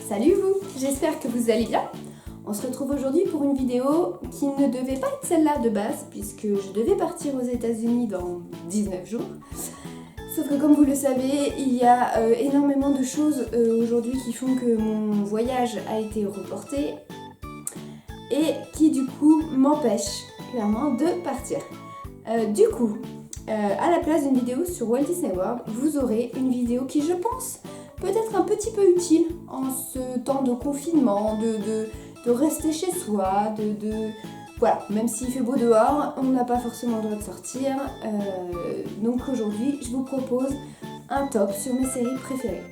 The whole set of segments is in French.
Salut vous, j'espère que vous allez bien. On se retrouve aujourd'hui pour une vidéo qui ne devait pas être celle-là de base puisque je devais partir aux États-Unis dans 19 jours. Sauf que comme vous le savez, il y a énormément de choses aujourd'hui qui font que mon voyage a été reporté et qui du coup m'empêchent clairement de partir. Du coup, à la place d'une vidéo sur Walt Disney World, vous aurez une vidéo qui, je pense, peut être un petit peu utile en ce temps de confinement, de rester chez soi, voilà, même s'il fait beau dehors, on n'a pas forcément le droit de sortir. Donc aujourd'hui, je vous propose un top sur mes séries préférées.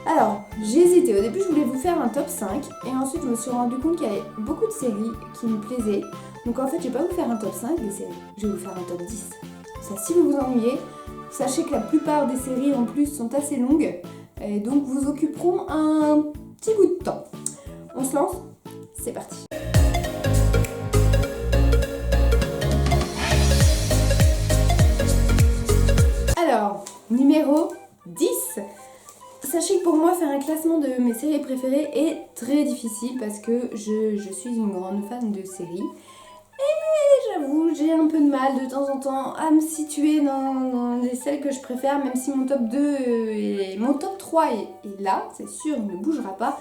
Alors, j'ai hésité. Au début, je voulais vous faire un top 5 et ensuite, je me suis rendu compte qu'il y avait beaucoup de séries qui me plaisaient. Donc en fait, je vais pas vous faire un top 5 des séries, je vais vous faire un top 10. Ça, si vous vous ennuyez, sachez que la plupart des séries en plus sont assez longues et donc vous occuperont un petit bout de temps. On se lance ? C'est parti. Alors, numéro 10. Sachez que pour moi, faire un classement de mes séries préférées est très difficile parce que je suis une grande fan de séries. Et j'avoue, j'ai un peu de mal de temps en temps à me situer dans celles que je préfère, même si mon top 2 et mon top 3 est là, c'est sûr, il ne bougera pas.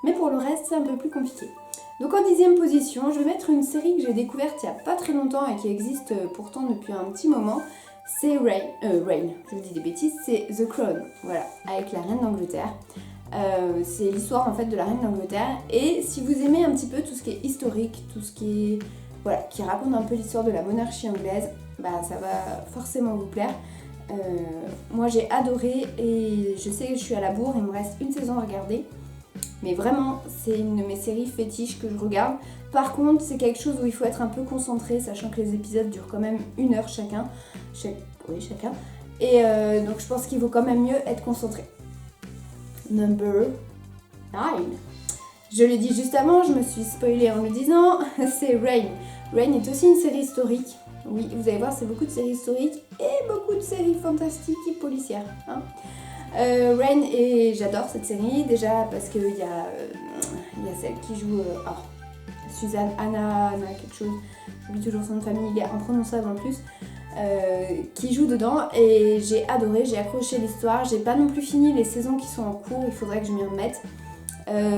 Mais pour le reste, c'est un peu plus compliqué. Donc en 10e position, je vais mettre une série que j'ai découverte il n'y a pas très longtemps et qui existe pourtant depuis un petit moment. C'est Reign, je dis des bêtises, c'est The Crown, voilà, avec la reine d'Angleterre. C'est l'histoire en fait de la reine d'Angleterre. Et si vous aimez un petit peu tout ce qui est historique, tout ce qui est... voilà, qui raconte un peu l'histoire de la monarchie anglaise, bah ça va forcément vous plaire. Moi j'ai adoré et je sais que je suis à la bourre, il me reste une saison à regarder. Mais vraiment, c'est une de mes séries fétiches que je regarde. Par contre, c'est quelque chose où il faut être un peu concentré, sachant que les épisodes durent quand même 1 heure chacun. Chacun. Et donc je pense qu'il vaut quand même mieux être concentré. Number 9. Je l'ai dit juste avant, je me suis spoilée en le disant, c'est Reign. Reign est aussi une série historique. Oui, vous allez voir, c'est beaucoup de séries historiques et beaucoup de séries fantastiques et policières. Hein. Reign, et j'adore cette série, déjà parce qu'il y a celle qui joue... Suzanne, Anna quelque chose, j'oublie toujours son nom de famille, il est imprononçable en plus, qui joue dedans et j'ai adoré, j'ai accroché l'histoire. J'ai pas non plus fini les saisons qui sont en cours, il faudrait que je m'y remette.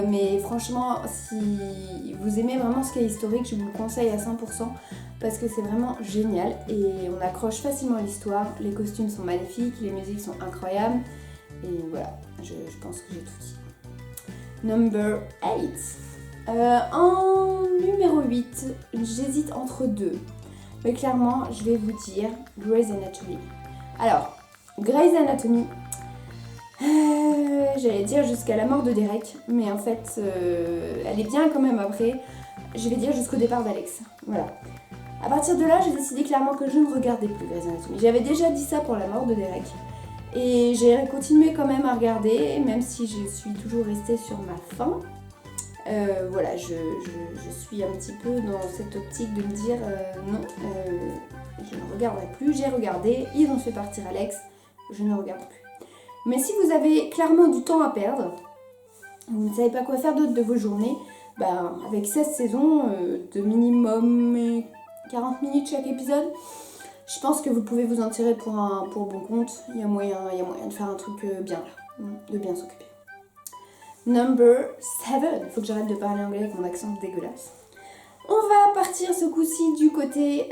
Mais franchement, si vous aimez vraiment ce qui est historique, je vous le conseille à 100% parce que c'est vraiment génial et on accroche facilement à l'histoire. Les costumes sont magnifiques, les musiques sont incroyables et voilà, je pense que j'ai tout dit. Number 8. En numéro 8, j'hésite entre deux. Mais clairement, je vais vous dire Grey's Anatomy. Alors, Grey's Anatomy, j'allais dire jusqu'à la mort de Derek, mais en fait, elle est bien quand même après. Je vais dire jusqu'au départ d'Alex. Voilà. À partir de là, j'ai décidé clairement que je ne regardais plus Grey's Anatomy. J'avais déjà dit ça pour la mort de Derek. Et j'ai continué quand même à regarder, même si je suis toujours restée sur ma faim. Voilà, je suis un petit peu dans cette optique de me dire non, je ne regarderai plus. J'ai regardé, ils ont fait partir Alex, je ne regarde plus. Mais si vous avez clairement du temps à perdre, vous ne savez pas quoi faire d'autre de vos journées, ben, avec 16 saisons de minimum 40 minutes chaque épisode, je pense que vous pouvez vous en tirer pour bon compte. Il y a moyen de faire un truc bien là, de bien s'occuper. Number 7. Faut que j'arrête de parler anglais avec mon accent dégueulasse. On va partir ce coup-ci du côté,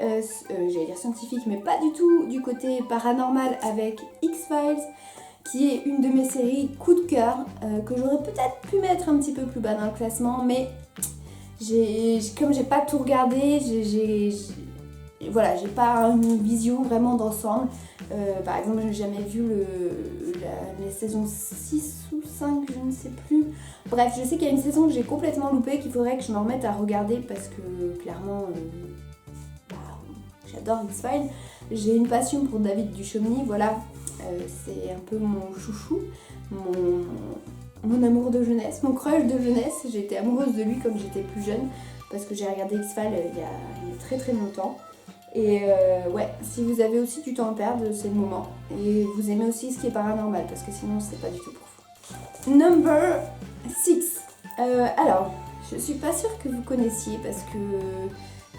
j'allais dire scientifique, mais pas du tout, du côté paranormal avec X-Files, qui est une de mes séries coup de cœur, que j'aurais peut-être pu mettre un petit peu plus bas dans le classement, mais comme j'ai pas tout regardé, voilà, j'ai pas une vision vraiment d'ensemble. Par exemple, je n'ai jamais vu les saisons 6 ou 5, je ne sais plus. Bref, je sais qu'il y a une saison que j'ai complètement loupée, qu'il faudrait que je me remette à regarder parce que clairement, j'adore X-Files. J'ai une passion pour David Duchovny, voilà, c'est un peu mon chouchou, mon amour de jeunesse, mon crush de jeunesse. J'ai été amoureuse de lui comme j'étais plus jeune parce que j'ai regardé X-Files il y a très très longtemps. Et ouais, si vous avez aussi du temps à perdre, c'est le moment. Et vous aimez aussi ce qui est paranormal, parce que sinon c'est pas du tout pour vous. Number 6. Alors, je suis pas sûre que vous connaissiez parce que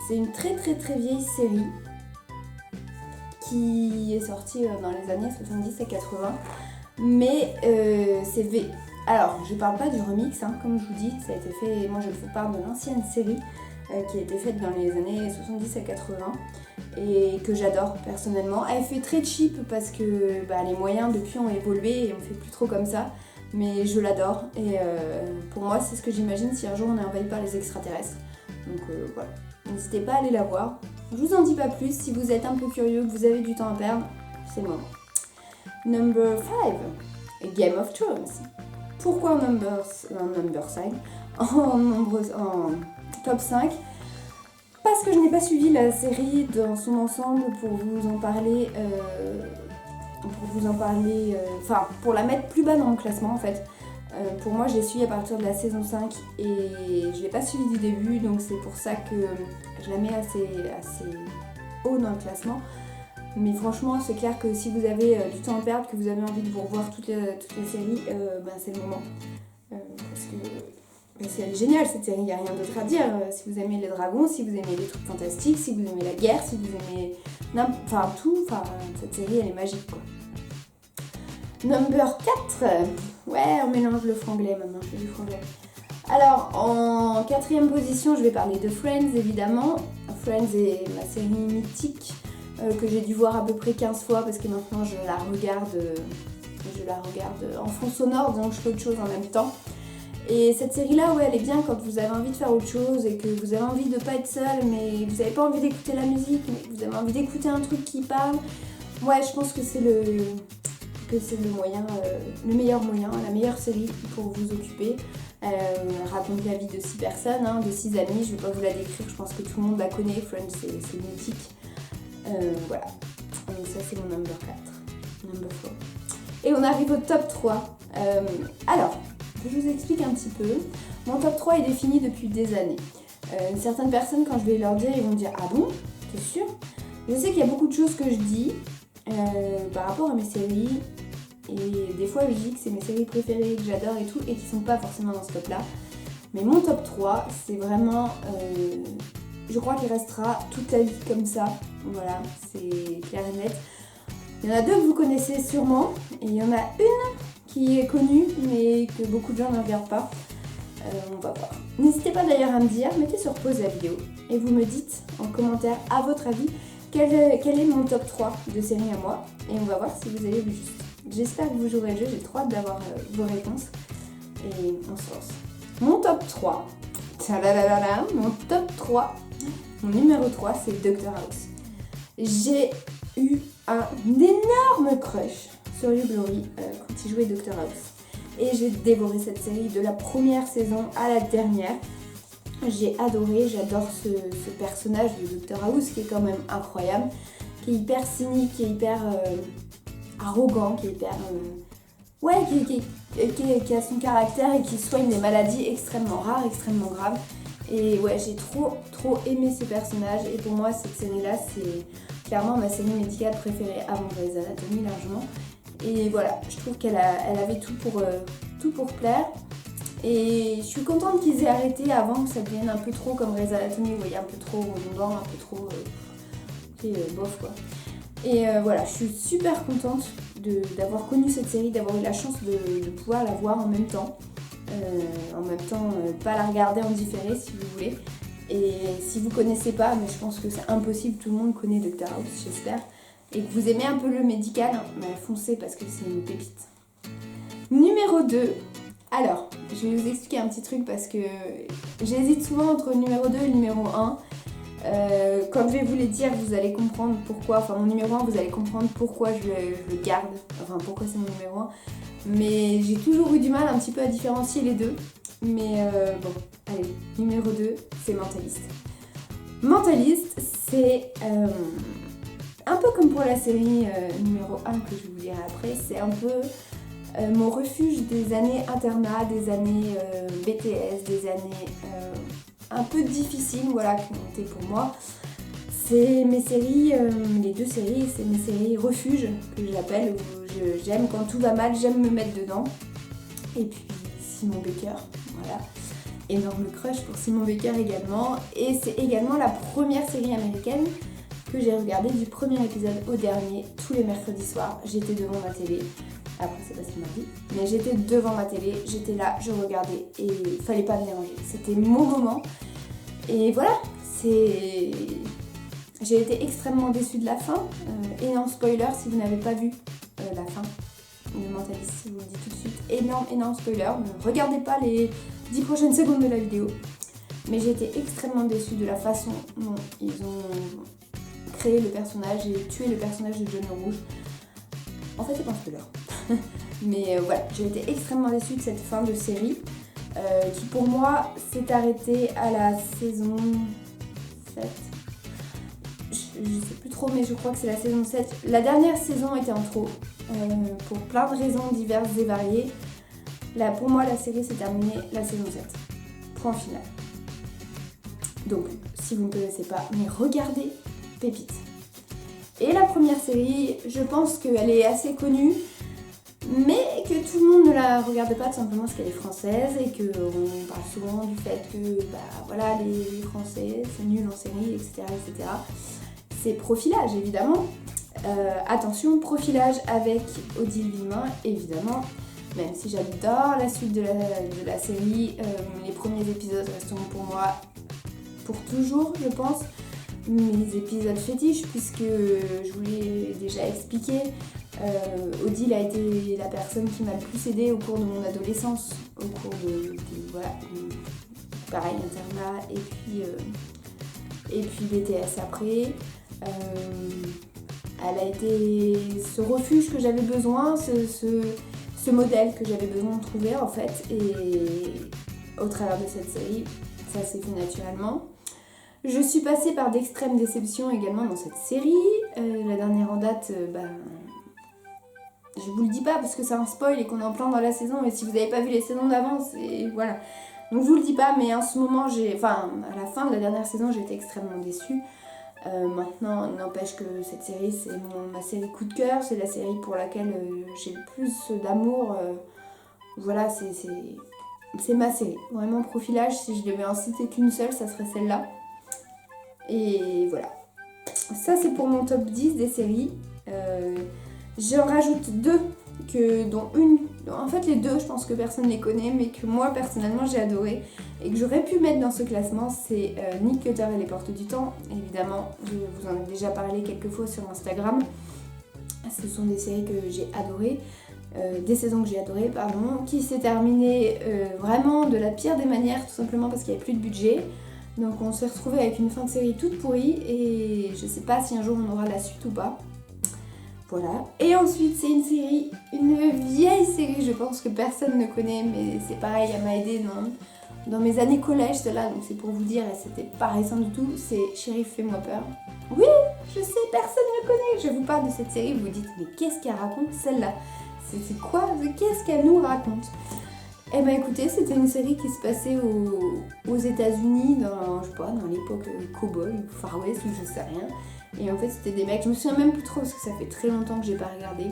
c'est une très vieille série qui est sortie dans les années 70 et 80. Mais Alors, je parle pas du remix, hein, comme je vous dis, ça a été fait, moi je vous parle de l'ancienne série qui a été faite dans les années 70 à 80 et que j'adore personnellement. Elle fait très cheap parce que les moyens depuis ont évolué et on fait plus trop comme ça, mais je l'adore et pour moi c'est ce que j'imagine si un jour on est envahi par les extraterrestres. Donc voilà, n'hésitez pas à aller la voir. Je vous en dis pas plus, si vous êtes un peu curieux, que vous avez du temps à perdre, c'est le moment. Number 5, Game of Thrones. Pourquoi en number 5 en top 5? Parce que je n'ai pas suivi la série dans son ensemble pour vous en parler, pour la mettre plus bas dans le classement en fait. Pour moi, je l'ai suivi à partir de la saison 5 et je ne l'ai pas suivi du début, donc c'est pour ça que je la mets assez haut dans le classement. Mais franchement, c'est clair que si vous avez du temps à perdre, que vous avez envie de vous revoir toutes les séries, c'est le moment. Parce qu'elle est géniale cette série, il n'y a rien d'autre à dire. Si vous aimez les dragons, si vous aimez les trucs fantastiques, si vous aimez la guerre, si vous aimez tout, cette série elle est magique quoi. Number 4, ouais, on mélange le franglais maintenant, je fais du franglais. Alors, en 4ème position, je vais parler de Friends évidemment. Friends est ma série mythique que j'ai dû voir à peu près 15 fois parce que maintenant je la regarde en fond sonore, donc je fais autre chose en même temps. Et cette série-là, ouais, elle est bien quand vous avez envie de faire autre chose et que vous avez envie de pas être seul, mais vous n'avez pas envie d'écouter la musique, mais vous avez envie d'écouter un truc qui parle. Ouais, je pense que c'est le meilleur moyen, la meilleure série pour vous occuper. Raconte la vie de 6 personnes, de 6 amis, je vais pas vous la décrire, je pense que tout le monde la connaît, Friends c'est mythique. Voilà, donc ça c'est mon number 4, number 4. Et on arrive au top 3. Alors, je vous explique un petit peu. Mon top 3 est défini depuis des années. Certaines personnes, quand je vais leur dire, ils vont me dire « Ah bon? T'es sûr ?» Je sais qu'il y a beaucoup de choses que je dis par rapport à mes séries. Et des fois, je dis que c'est mes séries préférées, que j'adore et tout, et qui sont pas forcément dans ce top-là. Mais mon top 3, c'est vraiment... je crois qu'il restera toute la vie comme ça. Voilà, c'est clair et net. Il y en a 2 que vous connaissez sûrement, et il y en a une qui est connue, mais que beaucoup de gens ne regardent pas. On va voir. N'hésitez pas d'ailleurs à me dire, mettez sur pause la vidéo, et vous me dites en commentaire, à votre avis, quel est mon top 3 de séries à moi, et on va voir si vous avez vu juste. J'espère que vous jouerez le jeu, j'ai trop hâte d'avoir vos réponses, et on se lance. Mon top 3, mon numéro 3, c'est Dr House. J'ai eu un énorme crush sur Hugh Laurie quand il jouait Dr House. Et j'ai dévoré cette série de la première saison à la dernière. J'ai adoré, j'adore ce personnage de Dr House qui est quand même incroyable, qui est hyper cynique, qui est hyper arrogant, qui est hyper... qui a son caractère et qui soigne des maladies extrêmement rares, extrêmement graves. Et ouais, j'ai trop aimé ce personnage et pour moi cette série-là c'est clairement ma série médicale préférée avant Grey's Anatomy largement. Et voilà, je trouve qu'elle avait tout pour plaire. Et je suis contente qu'ils aient arrêté avant que ça devienne un peu trop comme Grey's Anatomy, vous voyez, un peu trop redondant, un peu trop bof quoi. Et voilà, je suis super contente d'avoir connu cette série, d'avoir eu la chance de pouvoir la voir en même temps. Pas la regarder en différé si vous voulez. Et si vous connaissez pas, mais je pense que c'est impossible, tout le monde connaît Dr House, j'espère. Et que vous aimez un peu le médical, foncez parce que c'est une pépite. Numéro 2. Alors, je vais vous expliquer un petit truc parce que j'hésite souvent entre le numéro 2 et le numéro 1. Quand je vais vous les dire, vous allez comprendre pourquoi. Enfin, mon numéro 1, vous allez comprendre pourquoi je le garde. Enfin, pourquoi c'est mon numéro 1. Mais j'ai toujours eu du mal un petit peu à différencier les deux. Mais bon, allez, numéro 2, c'est Mentaliste. Mentaliste, c'est un peu comme pour la série numéro 1 que je vais vous dirai après. C'est un peu mon refuge des années internat, des années BTS, des années un peu difficiles, voilà, qui ont été pour moi. C'est mes séries, les 2 séries, c'est mes séries refuge que j'appelle, où j'aime quand tout va mal, j'aime me mettre dedans. Et puis Simon Baker, voilà. Énorme crush pour Simon Baker également. Et c'est également la première série américaine que j'ai regardée du premier épisode au dernier, tous les mercredis soirs. J'étais devant ma télé. Après, c'est pas ce qu'il m'a dit. Mais j'étais devant ma télé, j'étais là, je regardais et il fallait pas me déranger. C'était mon moment. Et voilà, j'ai été extrêmement déçue de la fin. Énorme spoiler si vous n'avez pas vu la fin de Mentalist, je vous le dis tout de suite. Énorme spoiler. Ne regardez pas les 10 prochaines secondes de la vidéo. Mais j'ai été extrêmement déçue de la façon dont ils ont créé le personnage et tué le personnage de John Rouge. En fait, c'est pas un spoiler. Mais voilà, j'ai été extrêmement déçue de cette fin de série qui pour moi s'est arrêtée à la saison 7. Je sais plus trop, mais je crois que c'est la saison 7. La dernière saison était en trop pour plein de raisons diverses et variées. Là, pour moi, la série s'est terminée la saison 7. Point final. Donc, si vous ne connaissez pas, mais regardez Pépite. Et la première série, je pense qu'elle est assez connue, mais que tout le monde ne la regarde pas tout simplement parce qu'elle est française et qu'on parle souvent du fait que voilà, les Français c'est nul en série, etc. etc. C'est Profilage évidemment. Attention, Profilage avec Odile Villemain évidemment. Même si j'adore la suite de la série, les premiers épisodes resteront pour moi pour toujours, je pense, mes épisodes fétiches, puisque je vous l'ai déjà expliqué, Odile a été la personne qui m'a le plus aidée au cours de mon adolescence, au cours de pareil, internat, et puis BTS après. Elle a été ce refuge que j'avais besoin, ce modèle que j'avais besoin de trouver en fait, et au travers de cette série, ça s'est fait naturellement. Je suis passée par d'extrêmes déceptions également dans cette série. La dernière en date, je vous le dis pas parce que c'est un spoil et qu'on est en plein dans la saison, et si vous n'avez pas vu les saisons d'avant, c'est voilà. Donc je vous le dis pas, mais en ce moment, à la fin de la dernière saison, j'ai été extrêmement déçue. Maintenant, n'empêche que cette série, c'est ma série coup de cœur, c'est la série pour laquelle j'ai le plus d'amour. Voilà, c'est ma série. Vraiment, Profilage, si je devais en citer qu'une seule, ça serait celle-là. Et voilà. Ça, c'est pour mon top 10 des séries. J'en rajoute deux, dont une... En fait, les deux, je pense que personne ne les connaît, mais que moi, personnellement, j'ai adoré et que j'aurais pu mettre dans ce classement, c'est Nick Cutter et les Portes du Temps. Évidemment, je vous en ai déjà parlé quelques fois sur Instagram. Ce sont des séries que j'ai adorées, des saisons que j'ai adorées, pardon, qui s'est terminée vraiment de la pire des manières, tout simplement parce qu'il n'y avait plus de budget. Donc on s'est retrouvé avec une fin de série toute pourrie et je sais pas si un jour on aura la suite ou pas. Voilà. Et ensuite c'est une vieille série, je pense que personne ne connaît, mais c'est pareil, elle m'a aidée dans mes années collège, celle-là, donc c'est pour vous dire, et c'était pas récent du tout, c'est Shérif Fais-moi peur. Oui, je sais, personne ne connaît. Je vous parle de cette série, vous vous dites, mais qu'est-ce qu'elle raconte celle-là? C'est quoi? Qu'est-ce qu'elle nous raconte? Eh ben écoutez, c'était une série qui se passait aux États-Unis dans l'époque Cowboy ou Far West ou je sais rien. Et en fait, c'était des mecs, je me souviens même plus trop parce que ça fait très longtemps que j'ai pas regardé.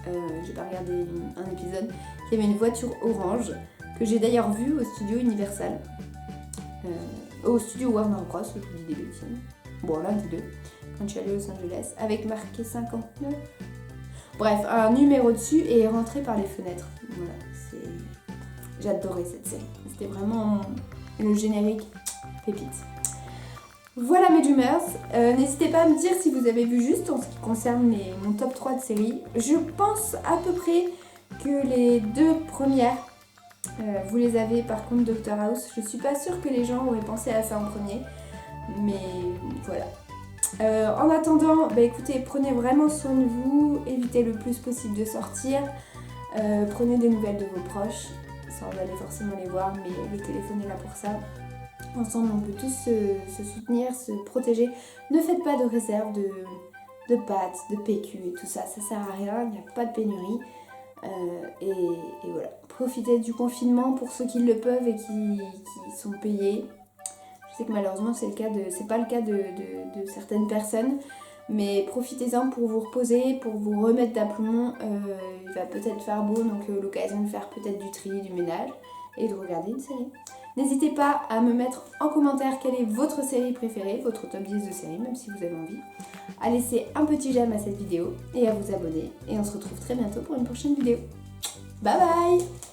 Un épisode qui avait une voiture orange que j'ai d'ailleurs vue au studio Universal, au studio Warner Bros. Je vous dis des bêtises. Bon, l'un des deux, quand je suis allée à Los Angeles, avec marqué 59. Bref, un numéro dessus et rentré par les fenêtres. Voilà, j'adorais cette série. C'était vraiment le générique pépite. Voilà mes Dreamers. N'hésitez pas à me dire si vous avez vu juste en ce qui concerne mon top 3 de séries. Je pense à peu près que les deux premières, vous les avez. Par contre, Dr House, je suis pas sûre que les gens auraient pensé à ça en premier. Mais voilà. En attendant, écoutez, prenez vraiment soin de vous. Évitez le plus possible de sortir. Prenez des nouvelles de vos proches. Sans aller forcément les voir, mais le téléphone est là pour ça. Ensemble, on peut tous se soutenir, se protéger. Ne faites pas de réserve de pâtes, de PQ et tout ça. Ça sert à rien, il n'y a pas de pénurie. Et voilà. Profitez du confinement pour ceux qui le peuvent et qui sont payés. Je sais que malheureusement, c'est pas le cas de certaines personnes. Mais profitez-en pour vous reposer, pour vous remettre d'aplomb. Il va peut-être faire beau, donc l'occasion de faire peut-être du tri, du ménage. et de regarder une série. N'hésitez pas à me mettre en commentaire quelle est votre série préférée, votre top 10 de série, même si vous avez envie. À laisser un petit j'aime à cette vidéo et à vous abonner. Et on se retrouve très bientôt pour une prochaine vidéo. Bye bye!